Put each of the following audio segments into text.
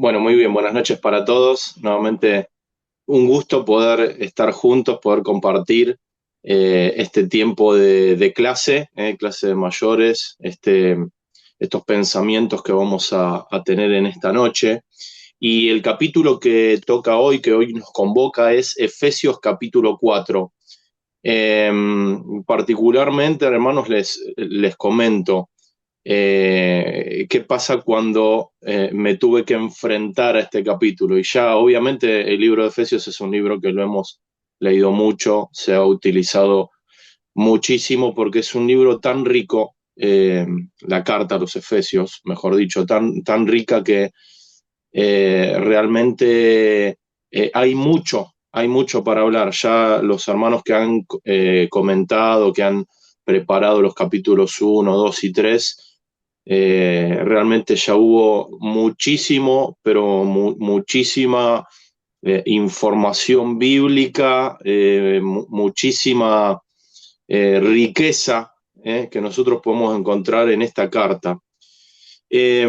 Bueno, muy bien, buenas noches para todos. Nuevamente un gusto poder estar juntos, poder compartir este tiempo de clase, clase de mayores, estos pensamientos que vamos a tener en esta noche. Y el capítulo que toca hoy, que hoy nos convoca, es Efesios capítulo 4. Eh, Particularmente, hermanos, les comento. ¿Qué pasa cuando me tuve que enfrentar a este capítulo? Y ya, obviamente, el libro de Efesios es un libro que lo hemos leído mucho, se ha utilizado muchísimo porque es un libro tan rico, la carta a los Efesios, mejor dicho, tan rica que realmente hay mucho para hablar. Ya los hermanos que han comentado, que han preparado los capítulos uno 2 y 3 realmente ya hubo muchísimo, pero muchísima información bíblica, muchísima riqueza que nosotros podemos encontrar en esta carta. Eh,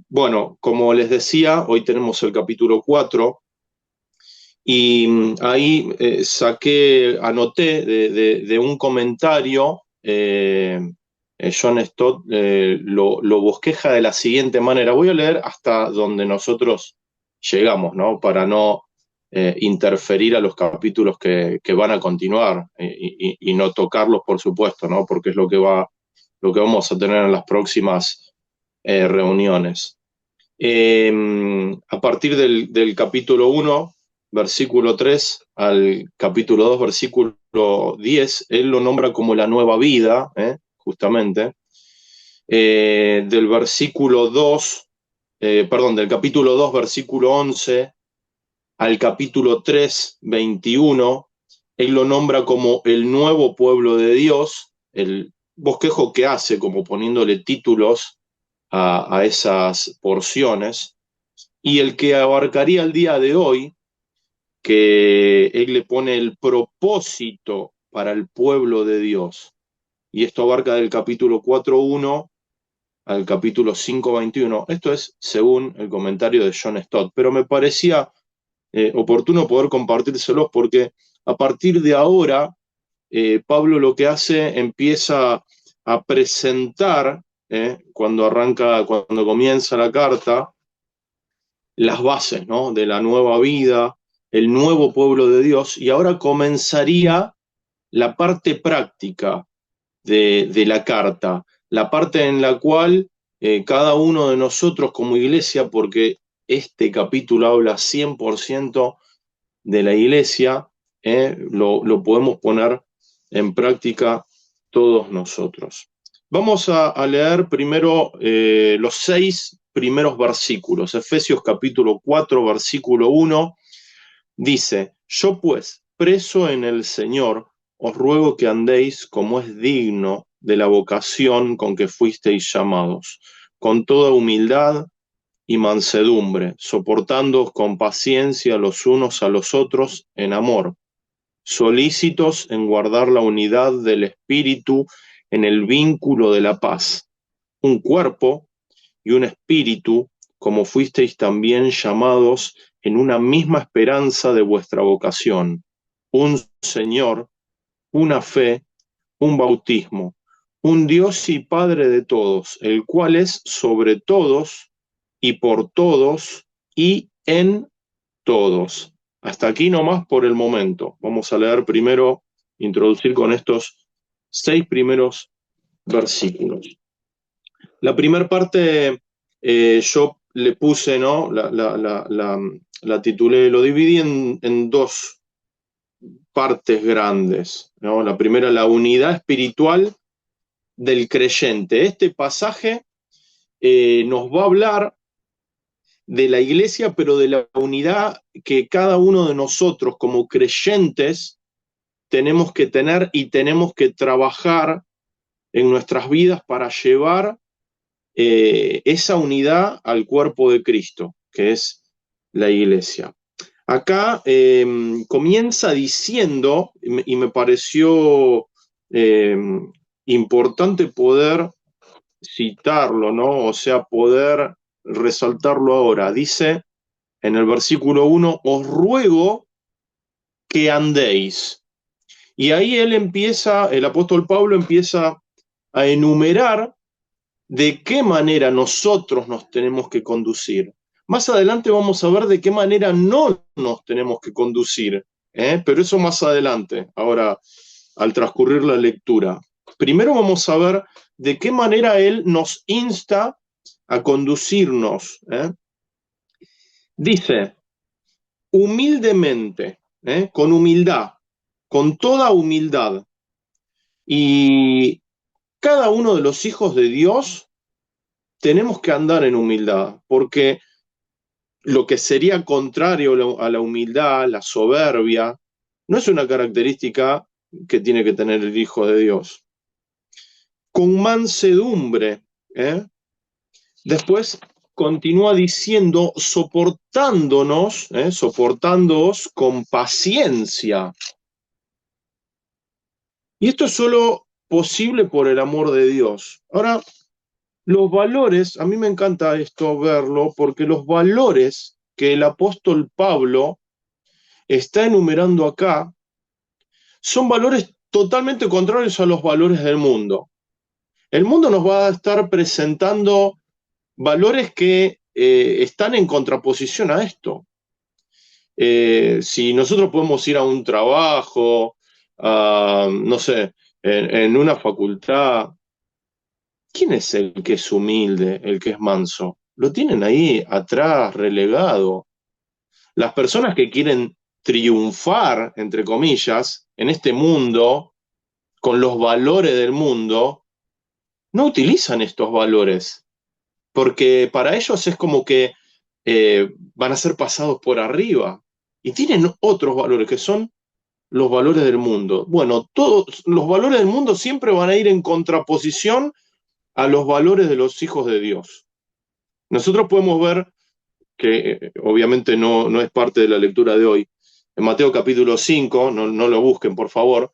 bueno, como les decía, hoy tenemos el capítulo 4 y ahí anoté de un comentario, John Stott lo bosqueja de la siguiente manera. Voy a leer hasta donde nosotros llegamos, ¿no? Para no interferir a los capítulos que van a continuar y no tocarlos, por supuesto, ¿no? Porque es lo que vamos a tener en las próximas reuniones. A partir del capítulo 1, versículo 3, al capítulo 2, versículo 10, él lo nombra como la nueva vida, justamente. Del versículo 2, perdón, del capítulo 2, versículo 11, al capítulo 3, 21, él lo nombra como el nuevo pueblo de Dios, el bosquejo que hace, como poniéndole títulos a esas porciones, y el que abarcaría el día de hoy, que él le pone el propósito para el pueblo de Dios. Y esto abarca del capítulo 4.1 al capítulo 5.21. Esto es según el comentario de John Stott, pero me parecía oportuno poder compartírselos porque a partir de ahora Pablo lo que hace empieza a presentar, cuando comienza la carta, las bases, ¿no? De la nueva vida, el nuevo pueblo de Dios, y ahora comenzaría la parte práctica de la carta, la parte en la cual cada uno de nosotros como iglesia, porque este capítulo habla 100% de la iglesia, lo podemos poner en práctica todos nosotros. Vamos a leer primero los 6 primeros versículos. Efesios capítulo 4, versículo 1, dice: Yo pues, preso en el Señor, os ruego que andéis como es digno de la vocación con que fuisteis llamados, con toda humildad y mansedumbre, soportándoos con paciencia los unos a los otros en amor, solícitos en guardar la unidad del Espíritu en el vínculo de la paz, un cuerpo y un espíritu, como fuisteis también llamados en una misma esperanza de vuestra vocación, un Señor, una fe, un bautismo, un Dios y Padre de todos, el cual es sobre todos y por todos y en todos. Hasta aquí nomás por el momento. Vamos a leer primero, introducir con estos 6 primeros versículos. La primera parte yo le puse, ¿no? La titulé, lo dividí en 2 partes grandes, ¿no? La primera, la unidad espiritual del creyente. Este pasaje nos va a hablar de la iglesia, pero de la unidad que cada uno de nosotros como creyentes tenemos que tener y tenemos que trabajar en nuestras vidas para llevar esa unidad al cuerpo de Cristo, que es la iglesia. Acá comienza diciendo, y me pareció eh, importante poder citarlo, ¿no? O sea, poder resaltarlo ahora. Dice en el versículo 1, os ruego que andéis. Y ahí el apóstol Pablo empieza a enumerar de qué manera nosotros nos tenemos que conducir. Más adelante vamos a ver de qué manera no nos tenemos que conducir, pero eso más adelante, ahora al transcurrir la lectura. Primero vamos a ver de qué manera él nos insta a conducirnos. Dice, humildemente, con humildad, con toda humildad. Y cada uno de los hijos de Dios tenemos que andar en humildad, porque lo que sería contrario a la humildad, la soberbia, no es una característica que tiene que tener el Hijo de Dios. Con mansedumbre, Después continúa diciendo, soportándoos con paciencia. Y esto es solo posible por el amor de Dios. Ahora, los valores, a mí me encanta esto verlo, porque los valores que el apóstol Pablo está enumerando acá son valores totalmente contrarios a los valores del mundo. El mundo nos va a estar presentando valores que están en contraposición a esto. Si nosotros podemos ir a un trabajo, no sé, en una facultad, ¿quién es el que es humilde, el que es manso? Lo tienen ahí atrás, relegado. Las personas que quieren triunfar, entre comillas, en este mundo, con los valores del mundo, no utilizan estos valores, porque para ellos es como que van a ser pasados por arriba y tienen otros valores que son los valores del mundo. Bueno, todos los valores del mundo siempre van a ir en contraposición a los valores de los hijos de Dios. Nosotros podemos ver que obviamente no es parte de la lectura de hoy. En Mateo capítulo 5, no lo busquen por favor,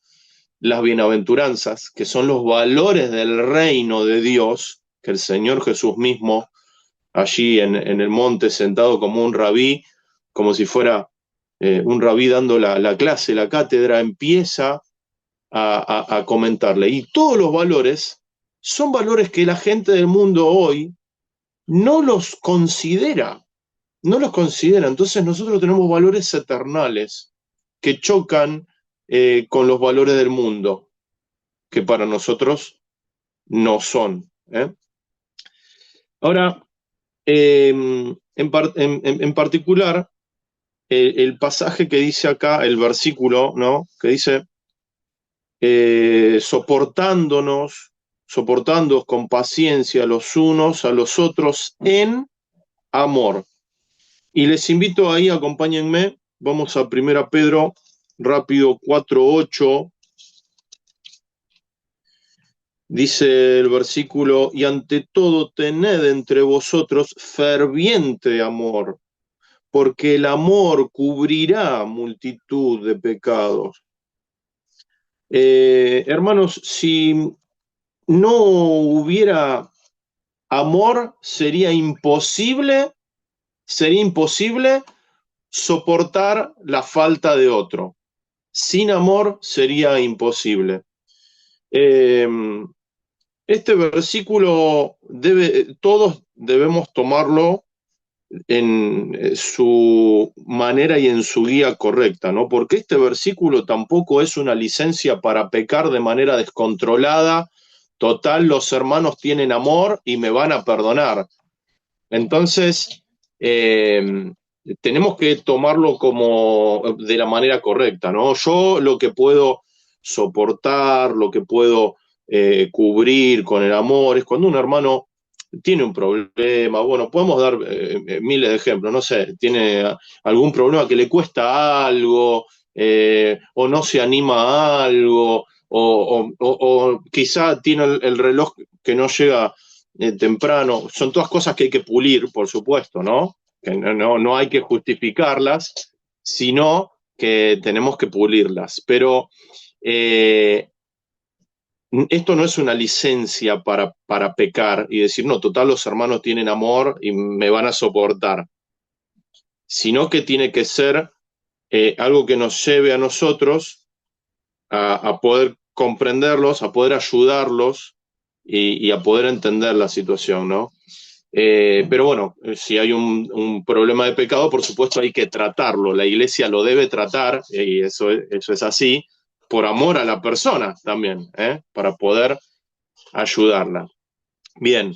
las bienaventuranzas, que son los valores del reino de Dios, que el Señor Jesús mismo, allí en el monte, sentado como un rabí, como si fuera un rabí dando la clase, la cátedra, empieza a comentarle. Y todos los valores son valores que la gente del mundo hoy no los considera, no los considera. Entonces nosotros tenemos valores eternales que chocan con los valores del mundo, que para nosotros no son. Ahora, en particular, el pasaje que dice acá, el versículo, ¿no? Que dice, soportándonos con paciencia los unos a los otros en amor. Y les invito ahí, acompáñenme, vamos a 1 Pedro, rápido, 4:8. Dice el versículo, y ante todo tened entre vosotros ferviente amor, porque el amor cubrirá multitud de pecados. Hermanos, si no hubiera amor, sería imposible soportar la falta de otro. Sin amor sería imposible. Este versículo todos debemos tomarlo en su manera y en su guía correcta, ¿no? Porque este versículo tampoco es una licencia para pecar de manera descontrolada. Total, los hermanos tienen amor y me van a perdonar. Entonces, tenemos que tomarlo como de la manera correcta, ¿no? Yo lo que puedo soportar, lo que puedo cubrir con el amor, es cuando un hermano tiene un problema, bueno, podemos dar miles de ejemplos, no sé, tiene algún problema que le cuesta algo, o no se anima a algo, o quizá tiene el reloj que no llega temprano, son todas cosas que hay que pulir, por supuesto, ¿no? Que no hay que justificarlas, sino que tenemos que pulirlas. Pero Esto no es una licencia para pecar y decir, no, total, los hermanos tienen amor y me van a soportar, sino que tiene que ser algo que nos lleve a nosotros a poder comprenderlos, a poder ayudarlos y a poder entender la situación, ¿no? Pero bueno, si hay un problema de pecado, por supuesto hay que tratarlo. La iglesia lo debe tratar, y eso es así, por amor a la persona también, para poder ayudarla. Bien,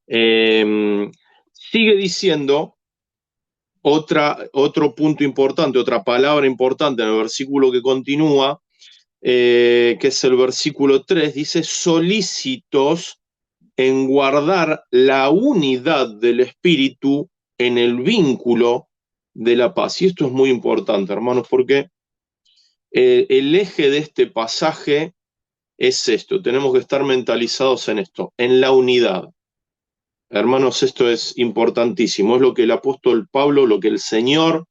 sigue diciendo otro punto importante, otra palabra importante en el versículo que continúa, que es el versículo 3, dice, solícitos en guardar la unidad del espíritu en el vínculo de la paz. Y esto es muy importante, hermanos, porque el eje de este pasaje es esto, tenemos que estar mentalizados en esto, en la unidad. Hermanos, esto es importantísimo, es lo que el apóstol Pablo, lo que el Señor,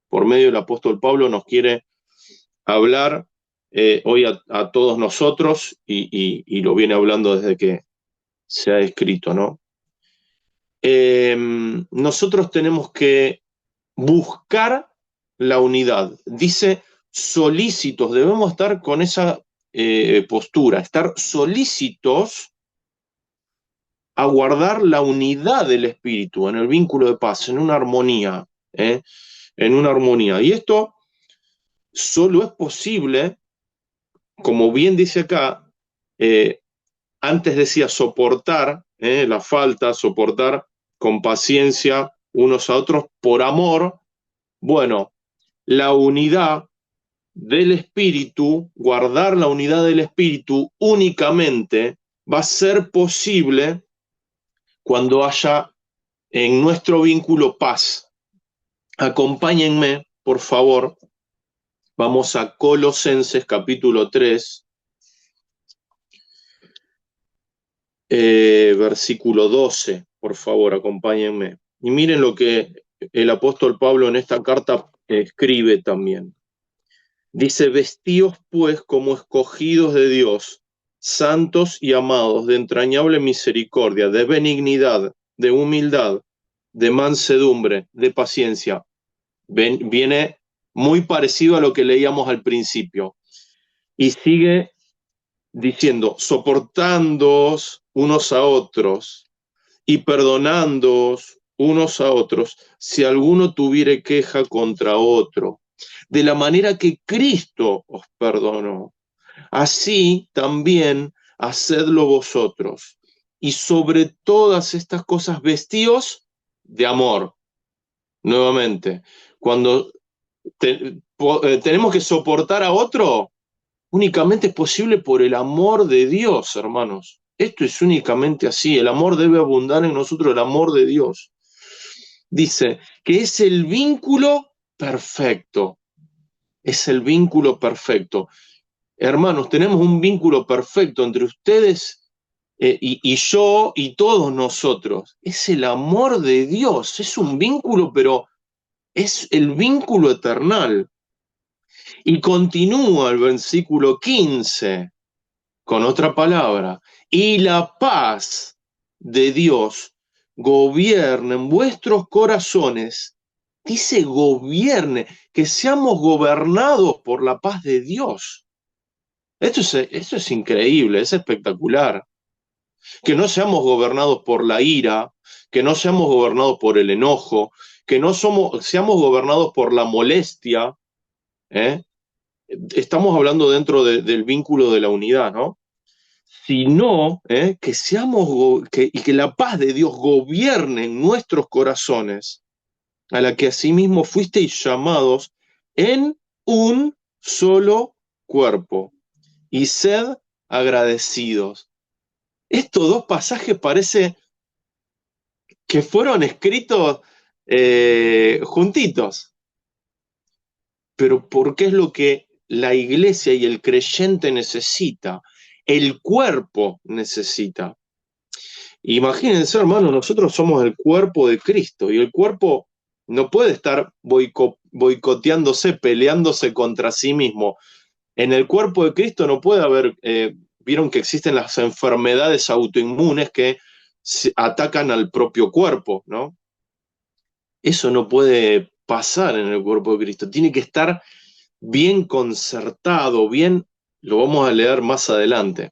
por medio del apóstol Pablo, nos quiere hablar hoy a todos nosotros y lo viene hablando desde que se ha escrito, ¿no? Nosotros tenemos que buscar la unidad. Dice solícitos, debemos estar con esa postura, estar solícitos a guardar la unidad del espíritu en el vínculo de paz, en una armonía, en una armonía. Y esto solo es posible, como bien dice acá, antes decía soportar la falta, soportar con paciencia unos a otros por amor. Bueno, la unidad del espíritu, guardar la unidad del espíritu únicamente va a ser posible cuando haya en nuestro vínculo paz. Acompáñenme, por favor, vamos a Colosenses capítulo 3, versículo 12, por favor, acompáñenme. Y miren lo que el apóstol Pablo en esta carta escribe también. Dice, vestíos pues como escogidos de Dios, santos y amados, de entrañable misericordia, de benignidad, de humildad, de mansedumbre, de paciencia. Viene muy parecido a lo que leíamos al principio. Y sigue diciendo, soportándoos unos a otros y perdonándoos unos a otros si alguno tuviere queja contra otro, de la manera que Cristo os perdonó. Así también hacedlo vosotros. Y sobre todas estas cosas vestíos de amor. Nuevamente, cuando tenemos que soportar a otro, únicamente es posible por el amor de Dios, hermanos. Esto es únicamente así. El amor debe abundar en nosotros, el amor de Dios. Dice que es el vínculo perfecto. Es el vínculo perfecto. Hermanos, tenemos un vínculo perfecto entre ustedes y yo y todos nosotros. Es el amor de Dios. Es un vínculo, pero es el vínculo eternal. Y continúa el versículo 15 con otra palabra. Y la paz de Dios gobierne en vuestros corazones. Dice gobierne, que seamos gobernados por la paz de Dios. Esto es increíble, es espectacular. Que no seamos gobernados por la ira, que no seamos gobernados por el enojo, que no seamos gobernados por la molestia. Estamos hablando dentro del vínculo de la unidad, ¿no? Sino que y que la paz de Dios gobierne en nuestros corazones, a la que asimismo fuisteis llamados en un solo cuerpo, y sed agradecidos. Estos dos pasajes parece que fueron escritos juntitos, pero porque es lo que la iglesia y el creyente necesita, el cuerpo necesita. Imagínense, hermanos, nosotros somos el cuerpo de Cristo y el cuerpo no puede estar boicoteándose, peleándose contra sí mismo. En el cuerpo de Cristo no puede haber vieron que existen las enfermedades autoinmunes que atacan al propio cuerpo, ¿no? Eso no puede pasar en el cuerpo de Cristo. Tiene que estar bien concertado, bien, lo vamos a leer más adelante.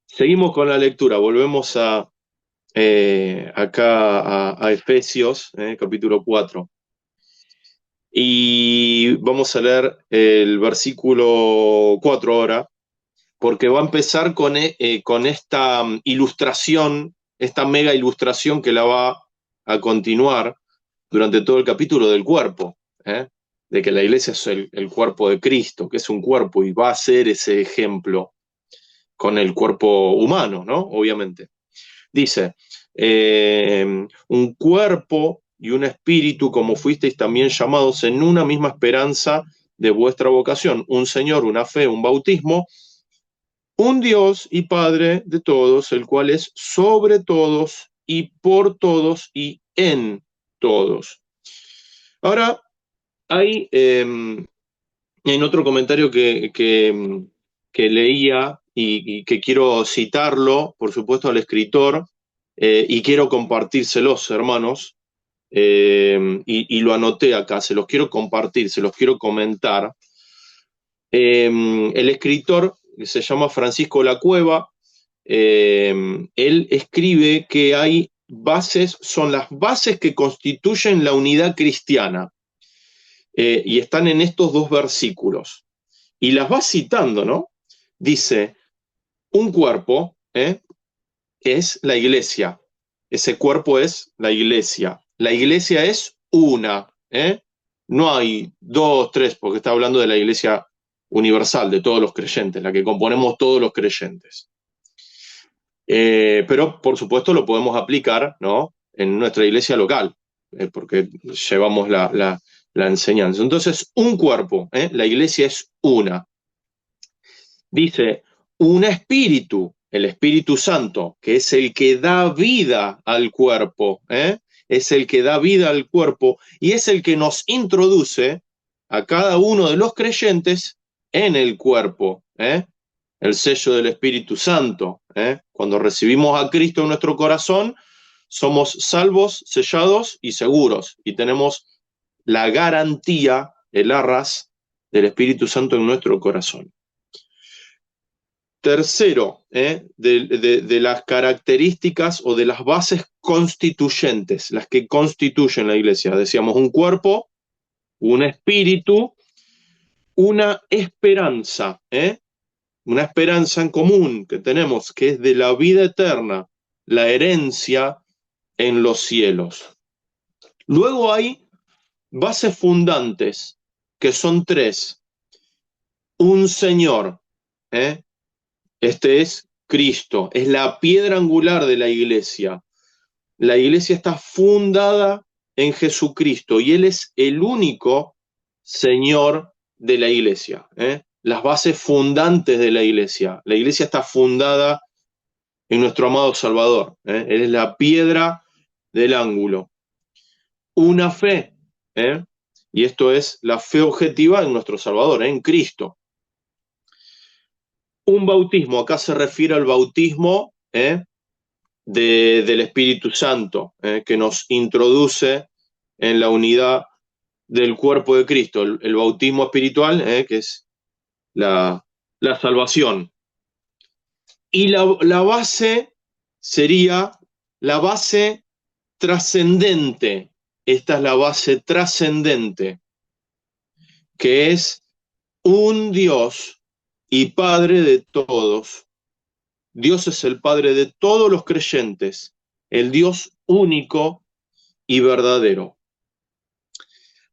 Seguimos con la lectura, volvemos acá a Efesios, capítulo 4. Y vamos a leer el versículo 4 ahora, porque va a empezar con esta ilustración, esta mega ilustración que la va a continuar durante todo el capítulo del cuerpo, de que la iglesia es el cuerpo de Cristo, que es un cuerpo y va a ser ese ejemplo con el cuerpo humano, ¿no? Obviamente. Dice, un cuerpo y un espíritu, como fuisteis también llamados en una misma esperanza de vuestra vocación, un Señor, una fe, un bautismo, un Dios y Padre de todos, el cual es sobre todos y por todos y en todos. Ahora, hay en otro comentario que leía y que quiero citarlo, por supuesto, al escritor, y quiero compartírselos, hermanos, y lo anoté acá, se los quiero compartir, se los quiero comentar. El escritor se llama Francisco Lacueva, él escribe que hay bases, son las bases que constituyen la unidad cristiana, y están en estos dos versículos. Y las va citando, ¿no? Dice, un cuerpo, es la iglesia. Ese cuerpo es la iglesia. La iglesia es una, no hay dos, tres, porque está hablando de la iglesia universal, de todos los creyentes, la que componemos todos los creyentes. Pero, por supuesto, lo podemos aplicar, ¿no? En nuestra iglesia local, porque llevamos la enseñanza. Entonces, un cuerpo, la iglesia es una. Dice, un espíritu, el Espíritu Santo, que es el que da vida al cuerpo, es el que da vida al cuerpo y es el que nos introduce a cada uno de los creyentes en el cuerpo, el sello del Espíritu Santo. Cuando recibimos a Cristo en nuestro corazón, somos salvos, sellados y seguros, y tenemos la garantía, el arras del Espíritu Santo en nuestro corazón. Tercero, de las características o de las bases constituyentes, las que constituyen la iglesia. Decíamos un cuerpo, un espíritu, una esperanza en común que tenemos, que es de la vida eterna, la herencia en los cielos. Luego hay bases fundantes, que son tres. Un Señor, este es Cristo, es la piedra angular de la iglesia. La iglesia está fundada en Jesucristo y Él es el único Señor de la iglesia. Las bases fundantes de la iglesia. La iglesia está fundada en nuestro amado Salvador. Él es la piedra del ángulo. Una fe, y esto es la fe objetiva en nuestro Salvador, en Cristo. Un bautismo, acá se refiere al bautismo del Espíritu Santo, que nos introduce en la unidad del cuerpo de Cristo, el bautismo espiritual, que es la salvación. Y la base sería la base trascendente. Esta es la base trascendente, que es un Dios y Padre de todos. Dios es el Padre de todos los creyentes, el Dios único y verdadero.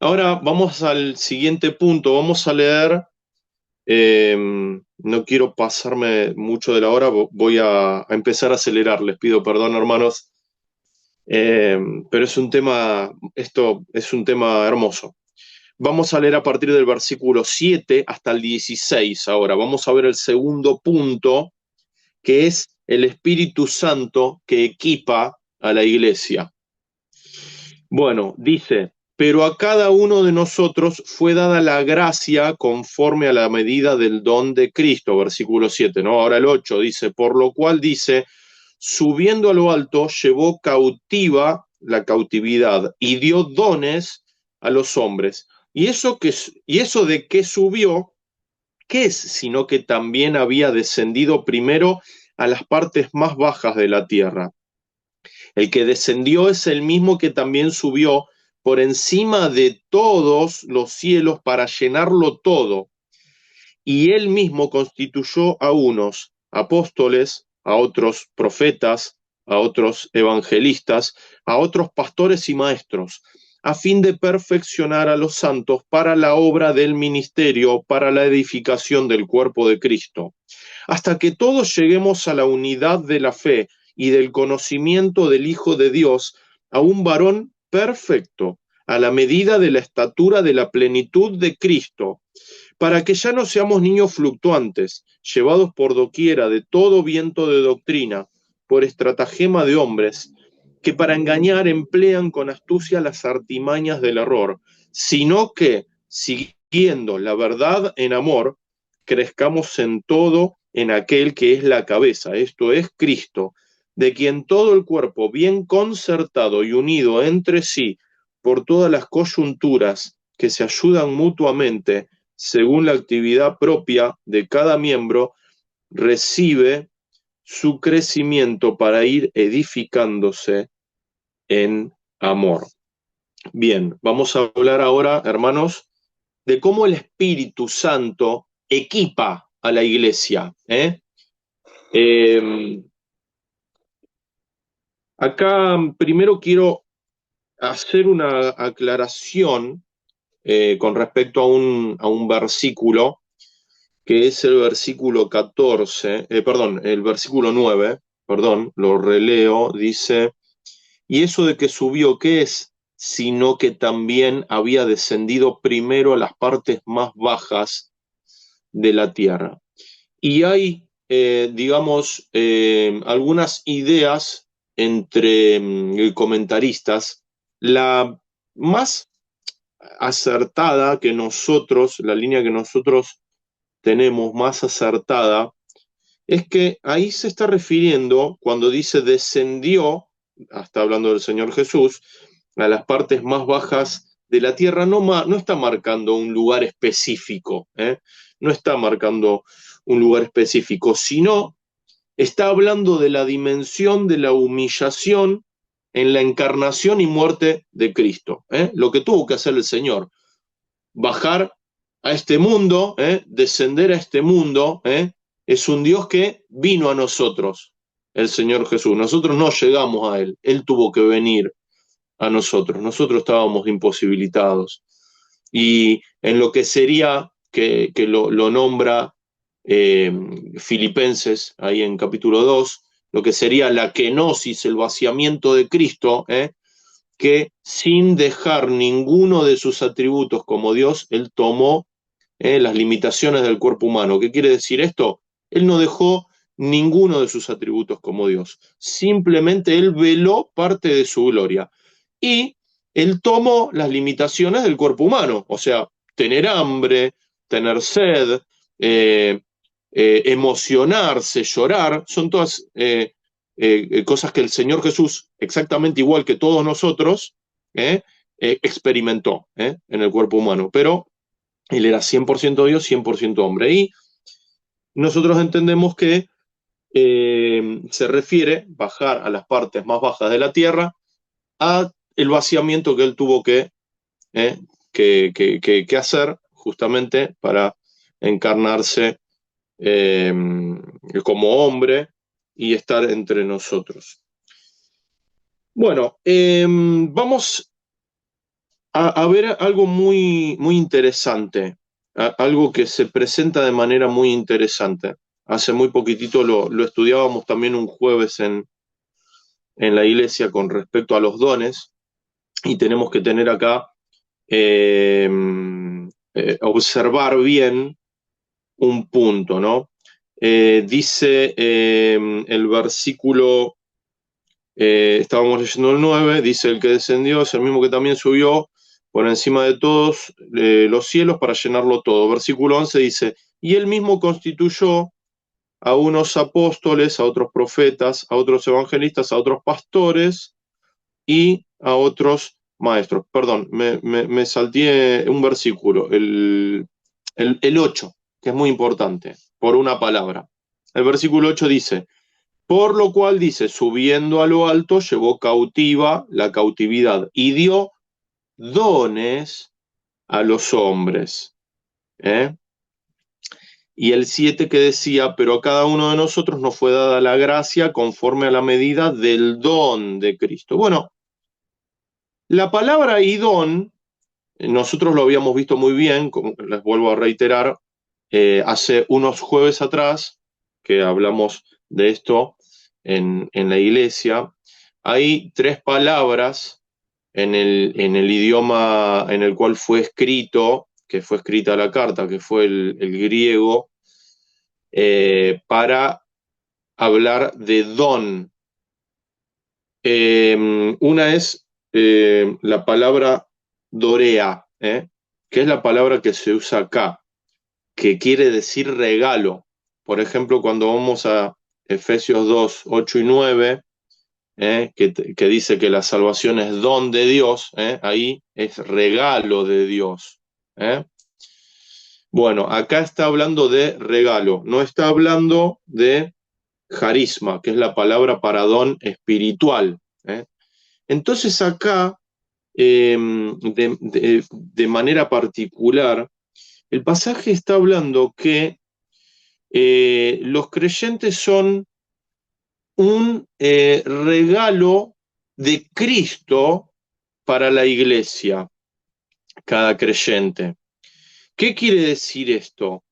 Ahora vamos al siguiente punto, vamos a leer, no quiero pasarme mucho de la hora, voy a empezar a acelerar, les pido perdón, hermanos, pero es un tema, esto es un tema hermoso. Vamos a leer a partir del versículo 7 hasta el 16 ahora. Vamos a ver el segundo punto, que es el Espíritu Santo que equipa a la iglesia. Bueno, dice, pero a cada uno de nosotros fue dada la gracia conforme a la medida del don de Cristo, versículo 7, ¿no? Ahora el 8 dice, por lo cual dice, subiendo a lo alto, llevó cautiva la cautividad y dio dones a los hombres. Y eso de que subió, ¿qué es? Sino que también había descendido primero a las partes más bajas de la tierra. El que descendió es el mismo que también subió por encima de todos los cielos para llenarlo todo. Y él mismo constituyó a unos apóstoles, a otros profetas, a otros evangelistas, a otros pastores y maestros, a fin de perfeccionar a los santos para la obra del ministerio, para la edificación del cuerpo de Cristo, hasta que todos lleguemos a la unidad de la fe y del conocimiento del Hijo de Dios, a un varón perfecto, a la medida de la estatura de la plenitud de Cristo, para que ya no seamos niños fluctuantes, llevados por doquiera de todo viento de doctrina, por estratagema de hombres, que para engañar emplean con astucia las artimañas del error, sino que, siguiendo la verdad en amor, crezcamos en todo en aquel que es la cabeza, esto es Cristo, de quien todo el cuerpo, bien concertado y unido entre sí por todas las coyunturas que se ayudan mutuamente, según la actividad propia de cada miembro, recibe su crecimiento para ir edificándose en amor. Bien, vamos a hablar ahora, hermanos, de cómo el Espíritu Santo equipa a la iglesia. Acá primero quiero hacer una aclaración con respecto a un versículo, que es el versículo 14, perdón, el versículo 9, perdón, lo releo, dice, y eso de que subió, ¿qué es? Sino que también había descendido primero a las partes más bajas de la tierra. Y hay, digamos, algunas ideas entre comentaristas. La más acertada que nosotros, la línea que nosotros tenemos más acertada, es que ahí se está refiriendo, cuando dice descendió, está hablando del Señor Jesús, a las partes más bajas de la tierra, no está marcando un lugar específico, no está marcando un lugar específico, sino está hablando de la dimensión de la humillación en la encarnación y muerte de Cristo, lo que tuvo que hacer el Señor, bajar a este mundo, descender a este mundo, es un Dios que vino a nosotros, el Señor Jesús. Nosotros no llegamos a Él, Él tuvo que venir a nosotros. Nosotros estábamos imposibilitados. Y en lo que sería, que lo nombra Filipenses, ahí en capítulo 2, lo que sería la kenosis, el vaciamiento de Cristo, que sin dejar ninguno de sus atributos como Dios, Él tomó las limitaciones del cuerpo humano. ¿Qué quiere decir esto? Él no dejó ninguno de sus atributos como Dios. Simplemente Él veló parte de su gloria. Y Él tomó las limitaciones del cuerpo humano, o sea, tener hambre, tener sed, emocionarse, llorar, son todas cosas que el Señor Jesús, exactamente igual que todos nosotros, experimentó en el cuerpo humano. Pero Él era 100% Dios, 100% hombre. Y nosotros entendemos que se refiere, bajar a las partes más bajas de la tierra, a el vaciamiento que Él tuvo que hacer justamente para encarnarse como hombre y estar entre nosotros. Bueno, vamos a ver algo muy, muy interesante, algo que se presenta de manera muy interesante. Hace muy poquitito lo estudiábamos también un jueves en la iglesia con respecto a los dones, y tenemos que tener acá, observar bien un punto, ¿no? Dice el versículo, estábamos leyendo el 9, dice el que descendió es el mismo que también subió por encima de todos los cielos para llenarlo todo. Versículo 11 dice, y él mismo constituyó a unos apóstoles, a otros profetas, a otros evangelistas, a otros pastores y a otros maestros. Perdón, me salté un versículo, el 8, que es muy importante, por una palabra. El versículo 8 dice, por lo cual dice, subiendo a lo alto, llevó cautiva la cautividad y dio dones a los hombres. ¿Eh? Y el 7 que decía, pero a cada uno de nosotros nos fue dada la gracia conforme a la medida del don de Cristo. Bueno, la palabra y don, nosotros lo habíamos visto muy bien, como les vuelvo a reiterar, hace unos jueves atrás, que hablamos de esto en la iglesia, hay tres palabras en el idioma en el cual fue escrito, que fue escrita la carta, que fue el griego, para hablar de don. Una es la palabra dorea, que es la palabra que se usa acá, que quiere decir regalo. Por ejemplo, cuando vamos a Efesios 2, 8 y 9, que dice que la salvación es don de Dios, ahí es regalo de Dios. ¿Eh? Bueno, acá está hablando de regalo, no está hablando de carisma, que es la palabra para don espiritual. Entonces acá, de manera particular, el pasaje está hablando que los creyentes son un regalo de Cristo para la iglesia, cada creyente. ¿Qué quiere decir esto?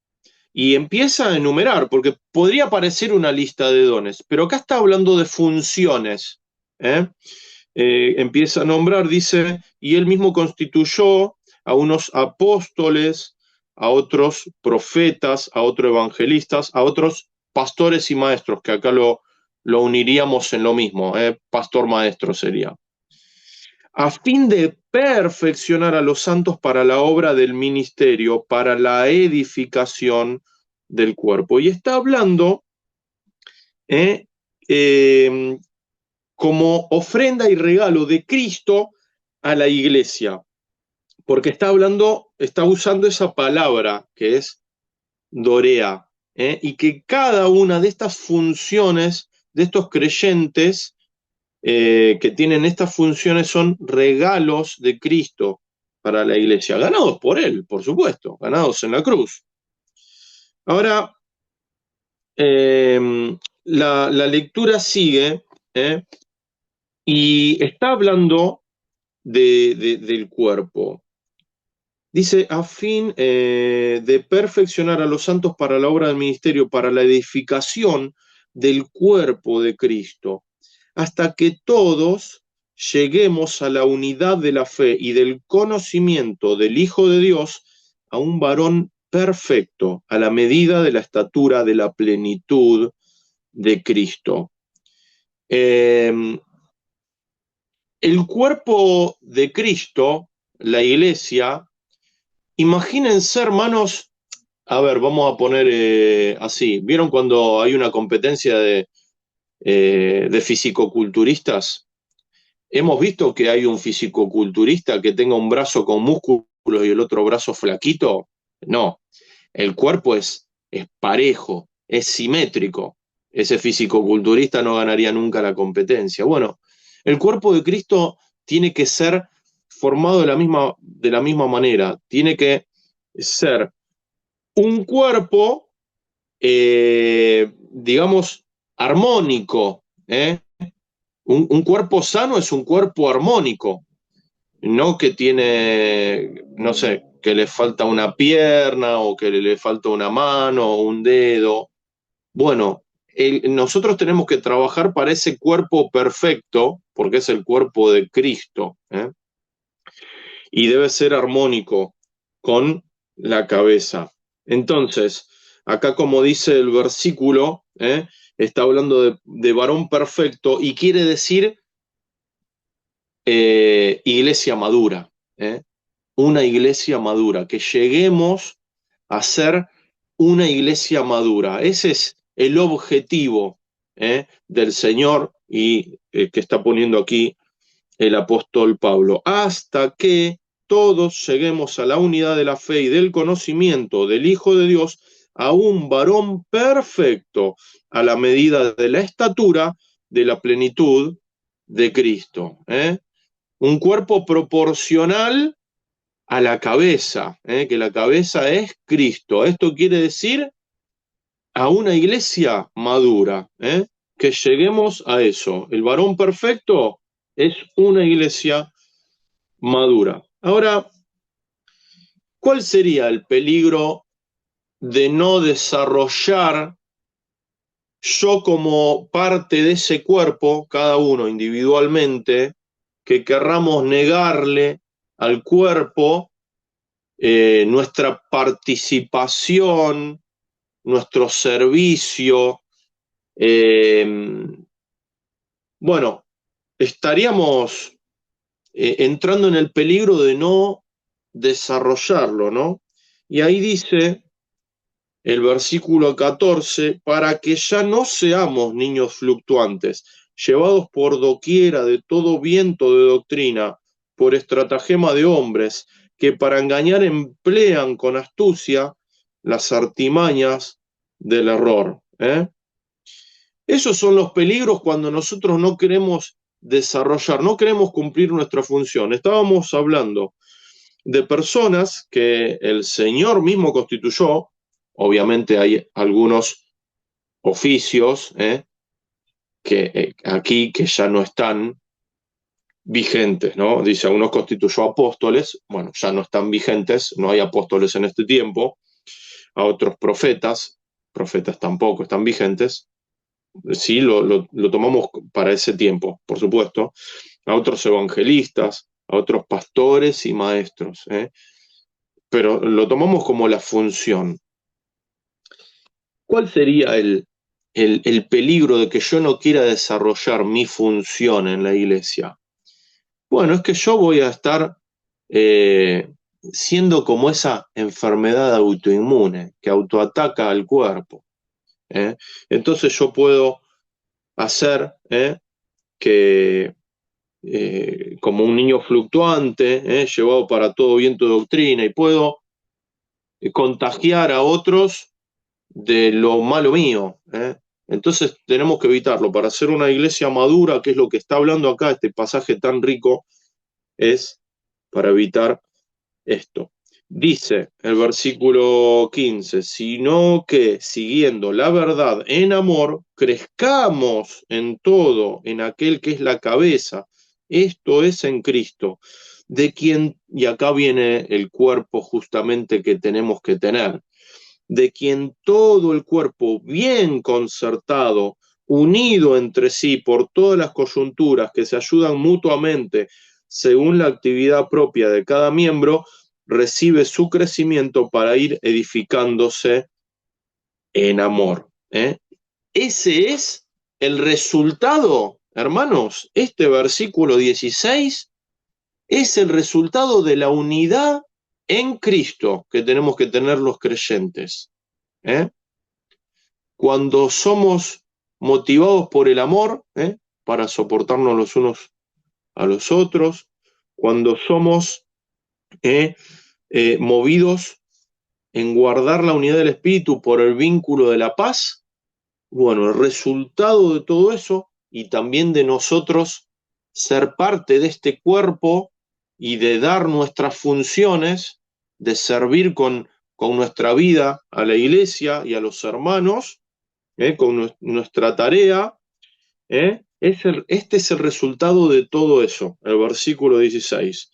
Y empieza a enumerar, porque podría parecer una lista de dones, pero acá está hablando de funciones. Empieza a nombrar, dice, y él mismo constituyó a unos apóstoles, a otros profetas, a otros evangelistas, a otros pastores y maestros, que acá lo uniríamos en lo mismo, pastor maestro sería, a fin de perfeccionar a los santos para la obra del ministerio, para la edificación del cuerpo. Y está hablando eh, eh, como ofrenda y regalo de Cristo a la iglesia, porque está hablando, está usando esa palabra que es dorea, y que cada una de estas funciones de estos creyentes que tienen estas funciones son regalos de Cristo para la iglesia, ganados por Él, por supuesto, ganados en la cruz. Ahora, la lectura sigue, y está hablando del cuerpo. Dice, a fin de perfeccionar a los santos para la obra del ministerio, para la edificación del cuerpo de Cristo, hasta que todos lleguemos a la unidad de la fe y del conocimiento del Hijo de Dios, a un varón perfecto, a la medida de la estatura de la plenitud de Cristo. El cuerpo de Cristo, la iglesia, imagínense, hermanos, a ver, vamos a poner así. ¿Vieron cuando hay una competencia de fisicoculturistas? ¿Hemos visto que hay un fisicoculturista que tenga un brazo con músculos y el otro brazo flaquito? No, el cuerpo es parejo, es simétrico. Ese fisicoculturista no ganaría nunca la competencia. Bueno, el cuerpo de Cristo tiene que ser formado de la misma manera. Tiene que ser un cuerpo, digamos, armónico. Un cuerpo sano es un cuerpo armónico, no que tiene, no sé, que le falta una pierna o que le falta una mano o un dedo. Bueno, nosotros tenemos que trabajar para ese cuerpo perfecto, porque es el cuerpo de Cristo, y debe ser armónico con la cabeza. Entonces, acá como dice el versículo, está hablando de varón perfecto y quiere decir iglesia madura. una iglesia madura, que lleguemos a ser una iglesia madura. Ese es el objetivo del Señor y que está poniendo aquí el apóstol Pablo, hasta que todos lleguemos a la unidad de la fe y del conocimiento del Hijo de Dios, a un varón perfecto, a la medida de la estatura de la plenitud de Cristo. Un cuerpo proporcional a la cabeza, que la cabeza es Cristo. Esto quiere decir a una iglesia madura, que lleguemos a eso. El varón perfecto es una iglesia madura. Ahora, ¿cuál sería el peligro de no desarrollar yo como parte de ese cuerpo, cada uno individualmente, que querramos negarle al cuerpo nuestra participación, nuestro servicio? Bueno, estaríamos entrando en el peligro de no desarrollarlo, ¿no? Y ahí dice el versículo 14, para que ya no seamos niños fluctuantes, llevados por doquiera de todo viento de doctrina, por estratagema de hombres, que para engañar emplean con astucia las artimañas del error. Esos son los peligros cuando nosotros no queremos desarrollar, no queremos cumplir nuestra función. Estábamos hablando de personas que el Señor mismo constituyó. Obviamente hay algunos oficios que aquí que ya no están vigentes, ¿no? Dice, a unos constituyó apóstoles, bueno, ya no están vigentes, no hay apóstoles en este tiempo. A otros profetas tampoco están vigentes. Sí, lo tomamos para ese tiempo, por supuesto. A otros evangelistas, a otros pastores y maestros, pero lo tomamos como la función. ¿Cuál sería el peligro de que yo no quiera desarrollar mi función en la iglesia? Bueno, es que yo voy a estar siendo como esa enfermedad autoinmune que autoataca al cuerpo. Entonces yo puedo hacer que como un niño fluctuante, llevado para todo viento de doctrina, y puedo contagiar a otros de lo malo mío. Entonces tenemos que evitarlo. Para ser una iglesia madura, que es lo que está hablando acá, este pasaje tan rico, es para evitar esto. Dice el versículo 15, sino que siguiendo la verdad en amor, crezcamos en todo, en aquel que es la cabeza, esto es en Cristo, de quien, y acá viene el cuerpo justamente que tenemos que tener, de quien todo el cuerpo bien concertado, unido entre sí por todas las coyunturas que se ayudan mutuamente según la actividad propia de cada miembro, recibe su crecimiento para ir edificándose en amor. Ese es el resultado, hermanos. Este versículo 16 es el resultado de la unidad en Cristo que tenemos que tener los creyentes. Cuando somos motivados por el amor, para soportarnos los unos a los otros, cuando somos movidos en guardar la unidad del espíritu por el vínculo de la paz, bueno, el resultado de todo eso y también de nosotros ser parte de este cuerpo y de dar nuestras funciones, de servir con nuestra vida a la iglesia y a los hermanos, con nuestra tarea, este es el resultado de todo eso, el versículo 16.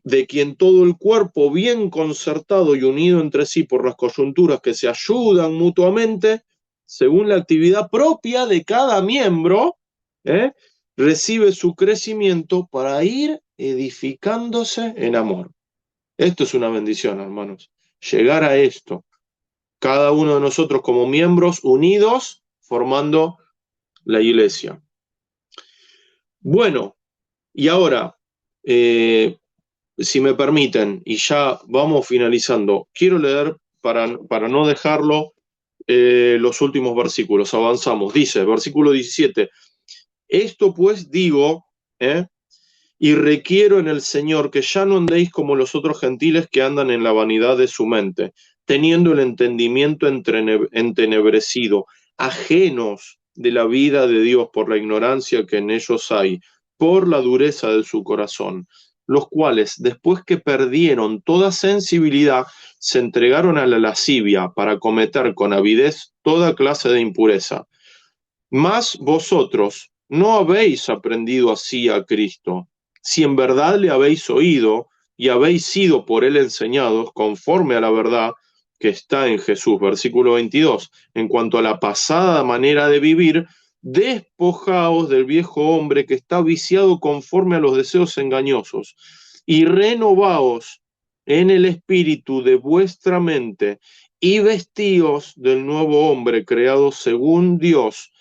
De quien todo el cuerpo bien concertado y unido entre sí por las coyunturas que se ayudan mutuamente, según la actividad propia de cada miembro, recibe su crecimiento para ir edificándose en amor. Esto es una bendición, hermanos. Llegar a esto. Cada uno de nosotros como miembros unidos formando la iglesia. Bueno, y ahora, si me permiten, y ya vamos finalizando, quiero leer para no dejarlo los últimos versículos. Avanzamos. Dice, versículo 17, esto pues digo, ¿eh? Y requiero en el Señor que ya no andéis como los otros gentiles que andan en la vanidad de su mente, teniendo el entendimiento entenebrecido, ajenos de la vida de Dios por la ignorancia que en ellos hay, por la dureza de su corazón, los cuales, después que perdieron toda sensibilidad, se entregaron a la lascivia para cometer con avidez toda clase de impureza. Mas vosotros no habéis aprendido así a Cristo, si en verdad le habéis oído y habéis sido por él enseñados conforme a la verdad que está en Jesús. Versículo 22. En cuanto a la pasada manera de vivir, despojaos del viejo hombre que está viciado conforme a los deseos engañosos y renovaos en el espíritu de vuestra mente y vestíos del nuevo hombre creado según Dios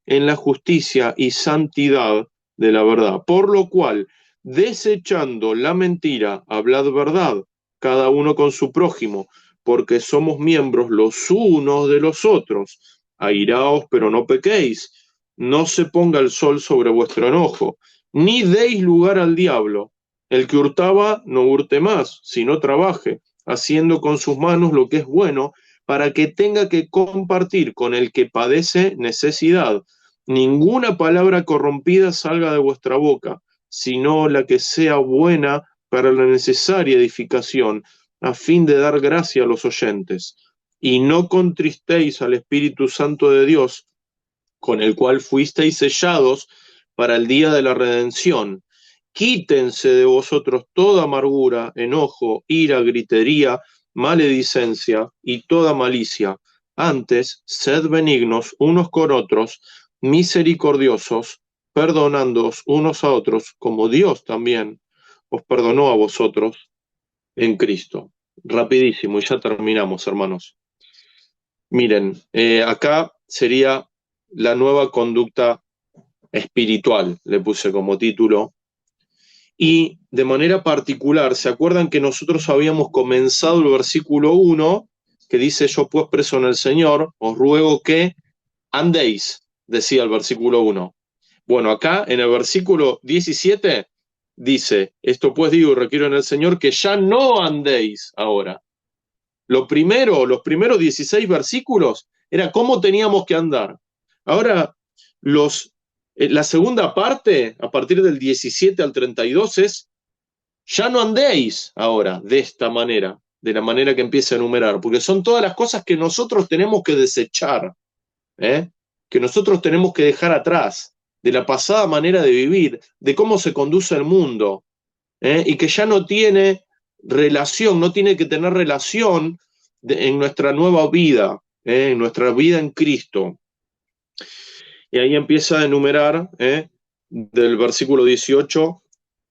en la justicia y santidad de la verdad. Por lo cual, desechando la mentira, hablad verdad, cada uno con su prójimo, porque somos miembros los unos de los otros. Airaos, pero no pequéis. No se ponga el sol sobre vuestro enojo, ni deis lugar al diablo. El que hurtaba, no hurte más, sino trabaje, haciendo con sus manos lo que es bueno, para que tenga que compartir con el que padece necesidad. Ninguna palabra corrompida salga de vuestra boca, sino la que sea buena para la necesaria edificación, a fin de dar gracia a los oyentes. Y no contristéis al Espíritu Santo de Dios, con el cual fuisteis sellados para el día de la redención. Quítense de vosotros toda amargura, enojo, ira, gritería, maledicencia y toda malicia. Antes, sed benignos unos con otros, misericordiosos, perdonándoos unos a otros, como Dios también os perdonó a vosotros en Cristo. Rapidísimo, y ya terminamos, hermanos. Miren, acá sería la nueva conducta espiritual, le puse como título. Y de manera particular, ¿se acuerdan que nosotros habíamos comenzado el versículo 1, que dice, yo pues preso en el Señor, os ruego que andéis, decía el versículo 1. Bueno, acá en el versículo 17 dice, esto pues digo y requiero en el Señor que ya no andéis ahora. Los primeros 16 versículos era cómo teníamos que andar. Ahora, la segunda parte, a partir del 17 al 32, es ya no andéis ahora de esta manera, de la manera que empieza a enumerar, porque son todas las cosas que nosotros tenemos que desechar, que nosotros tenemos que dejar atrás, de la pasada manera de vivir, de cómo se conduce el mundo, y que ya no tiene relación, no tiene que tener relación en nuestra nueva vida, en nuestra vida en Cristo. Y ahí empieza a enumerar del versículo 18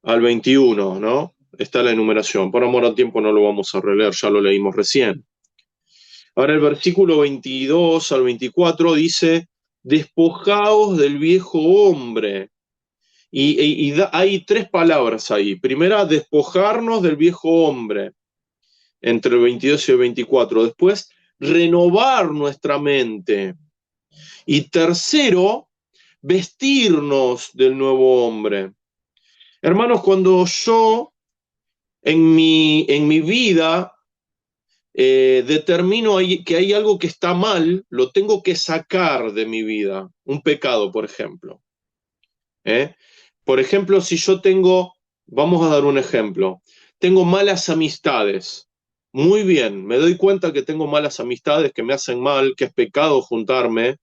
al 21, ¿no? Está la enumeración. Por amor al tiempo no lo vamos a releer, ya lo leímos recién. Ahora el versículo 22 al 24 dice, despojaos del viejo hombre. Y hay tres palabras ahí. Primera, despojarnos del viejo hombre, entre el 22 y el 24. Después, renovar nuestra mente. Y tercero, vestirnos del nuevo hombre. Hermanos, cuando yo en mi vida determino que hay algo que está mal, lo tengo que sacar de mi vida. Un pecado, por ejemplo. Por ejemplo, si yo vamos a dar un ejemplo, tengo malas amistades. Muy bien, me doy cuenta que tengo malas amistades que me hacen mal, que es pecado juntarme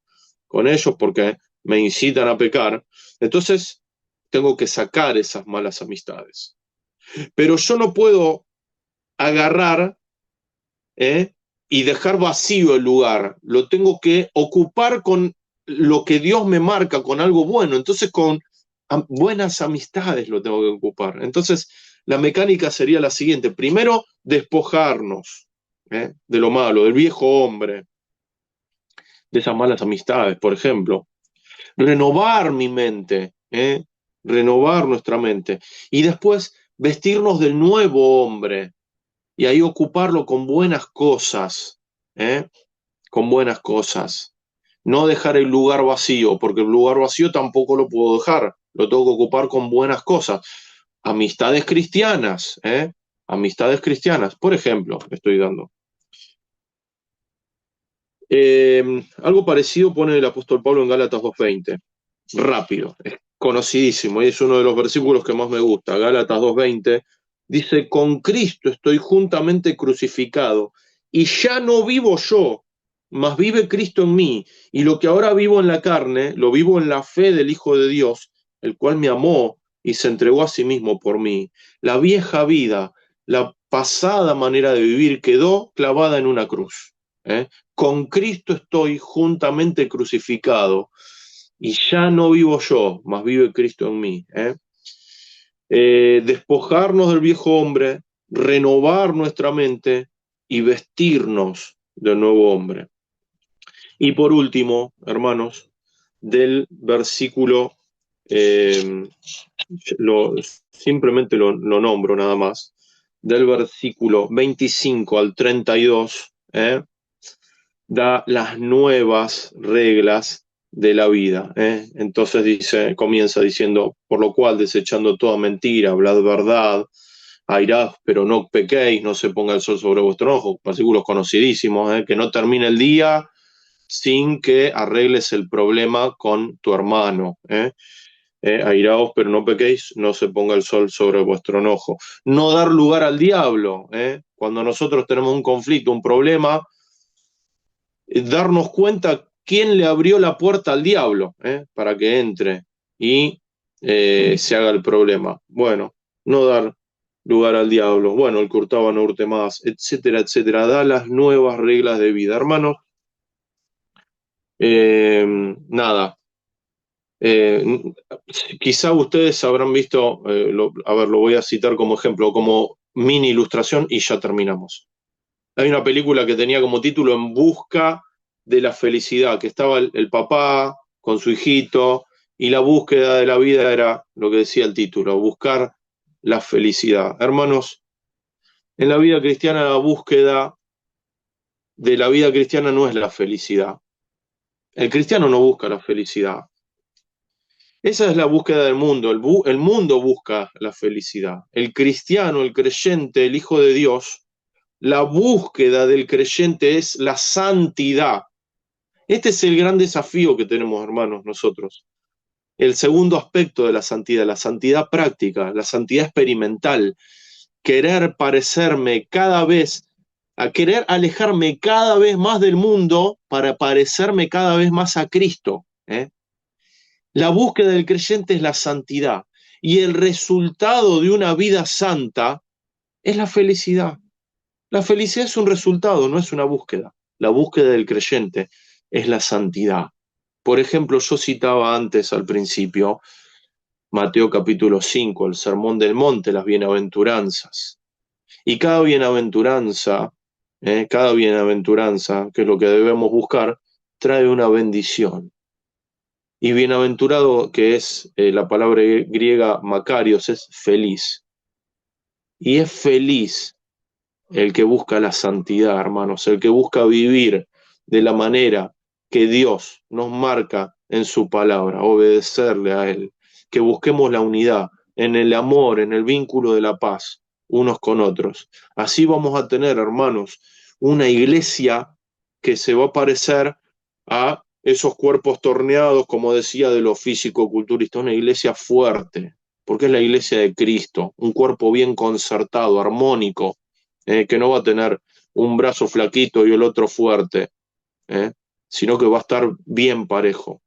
con ellos porque me incitan a pecar. Entonces, tengo que sacar esas malas amistades. Pero yo no puedo agarrar y dejar vacío el lugar. Lo tengo que ocupar con lo que Dios me marca, con algo bueno. Entonces, con buenas amistades lo tengo que ocupar. Entonces, la mecánica sería la siguiente. Primero, despojarnos de lo malo, del viejo hombre, de esas malas amistades, por ejemplo. Renovar mi mente, renovar nuestra mente. Y después, vestirnos del nuevo hombre y ahí ocuparlo con buenas cosas, ¿eh? Con buenas cosas. No dejar el lugar vacío, porque el lugar vacío tampoco lo puedo dejar, lo tengo que ocupar con buenas cosas. Amistades cristianas, ¿eh? Amistades cristianas, por ejemplo, estoy dando. Algo parecido pone el apóstol Pablo en Gálatas 2:20. Rápido, es conocidísimo y es uno de los versículos que más me gusta. Gálatas 2:20 dice, con Cristo estoy juntamente crucificado y ya no vivo yo, mas vive Cristo en mí, y lo que ahora vivo en la carne, lo vivo en la fe del Hijo de Dios, el cual me amó y se entregó a sí mismo por mí. La vieja vida, la pasada manera de vivir quedó clavada en una cruz. ¿Eh? Con Cristo estoy juntamente crucificado y ya no vivo yo, mas vive Cristo en mí. Despojarnos del viejo hombre, renovar nuestra mente y vestirnos del nuevo hombre. Y por último, hermanos, del versículo, eh, simplemente lo nombro nada más, del versículo 25 al 32, da las nuevas reglas de la vida. Entonces comienza diciendo, por lo cual, desechando toda mentira, hablad verdad, airaos, pero no pequéis, no se ponga el sol sobre vuestro ojo, versículos conocidísimos, que no termine el día sin que arregles el problema con tu hermano. Airaos, pero no pequéis, no se ponga el sol sobre vuestro enojo. No dar lugar al diablo. Cuando nosotros tenemos un conflicto, un problema, darnos cuenta quién le abrió la puerta al diablo, para que entre y se haga el problema. Bueno, no dar lugar al diablo. Bueno, el que hurtaba no hurte más, etcétera, etcétera. Da las nuevas reglas de vida. Hermanos, nada. Eh, Quizá ustedes habrán visto, a ver, lo voy a citar como ejemplo, como mini ilustración y ya terminamos. Hay una película que tenía como título En busca de la felicidad, que estaba el papá con su hijito y la búsqueda de la vida era lo que decía el título, buscar la felicidad. Hermanos, en la vida cristiana la búsqueda de la vida cristiana no es la felicidad. El cristiano no busca la felicidad. Esa es la búsqueda del mundo. El mundo busca la felicidad. El cristiano, el creyente, el Hijo de Dios, la búsqueda del creyente es la santidad. Este es el gran desafío que tenemos, hermanos, nosotros. El segundo aspecto de la santidad práctica, la santidad experimental, querer parecerme cada vez, a querer alejarme cada vez más del mundo para parecerme cada vez más a Cristo. La búsqueda del creyente es la santidad y el resultado de una vida santa es la felicidad. La felicidad es un resultado, no es una búsqueda. La búsqueda del creyente es la santidad. Por ejemplo, yo citaba antes al principio Mateo capítulo 5, el Sermón del Monte, las bienaventuranzas. Y cada bienaventuranza, que es lo que debemos buscar, trae una bendición. Y bienaventurado, que es la palabra griega Makarios, es feliz. Y es feliz el que busca la santidad, hermanos, el que busca vivir de la manera que Dios nos marca en su palabra, obedecerle a Él, que busquemos la unidad en el amor, en el vínculo de la paz unos con otros. Así vamos a tener, hermanos, una iglesia que se va a parecer a esos cuerpos torneados, como decía, de lo físico-culturista, una iglesia fuerte, porque es la iglesia de Cristo, un cuerpo bien concertado, armónico, que no va a tener un brazo flaquito y el otro fuerte, eh, sino que va a estar bien parejo.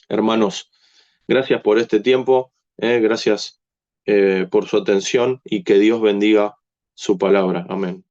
Hermanos, gracias por este tiempo, gracias por su atención y que Dios bendiga su palabra. Amén.